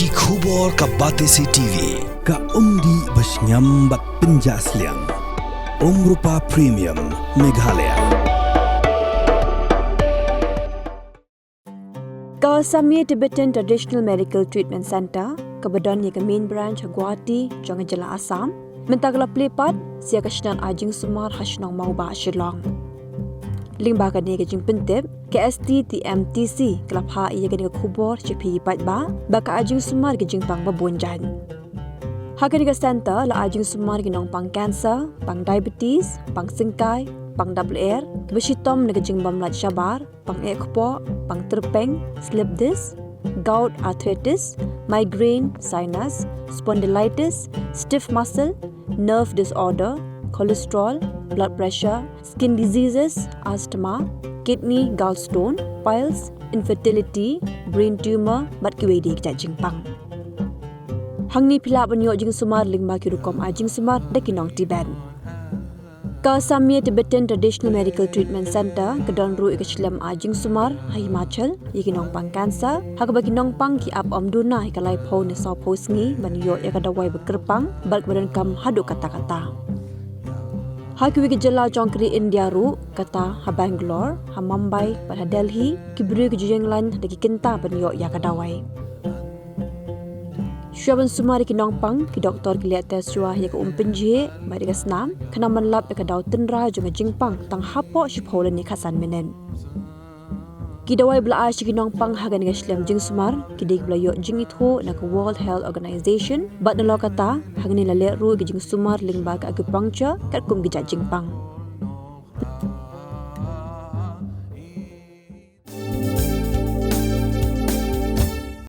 ki khubor ka Batesi TV ka umdi basnyam bak penjaslian Rupa Premium Meghalaya. Kawasan Tibetan Traditional Medical Treatment Center kebetulan yang main branch Guwahati jangan Jela Assam mentagala plepat sia ka Shnat Jingsumar hasnong Mawbah Shillong. Limba ka ni ka jing pentep KST TMTC kelap ha ia ka ni ka khubor cepi pat ba baka Jingsumar ka jing pang babonjan. Hakan ka center la Jingsumar ki nong pang cancer, pang diabetes, pang singkai, pang double air, besitom na jing bamlat syabar, pang ekpo, pang terpeng, slip disc, gout arthritis, migraine, sinus, spondylitis, stiff muscle, nerve disorder, cholesterol, blood pressure, skin diseases, asthma, kidney, gallstone, piles, infertility, brain tumor, bat kiwedi kita jingpang. Hangni pila banyo Jingsumar lingba ki rukom Jingsumar de kinong Tibet. Kawasan Tibetan Traditional Medical Treatment Center kedon ru ikachlam Jingsumar Himachal yikinong pang cancer hakabagi nong pang ki ap omduna ikalai pho ne so pho sngi banyo ya Dawai bekerpang bal badan kam hadu kata-kata. Hakwi ki jela jongkri India ru kata ha Bangalore, ha Mumbai, ha Delhi kibru ki jenglan de ki kinta banyo ya Dawai. Syaban sumari ki nongpang ki doktor ki liat tes jua ya ka umpenje bari ka snam kana manlap ya ka daw tenra junga jingpang tang hapo shipholan ni khasan menen. Ki Dawai bla ashi ki nongpang hagan ga shlam Jingsumar ki dik bla yo jingitho na ka World Health Organization bat na lokata hagni la le ru ki Jingsumar lingba ka Accupuncture kat kum gi jingpang.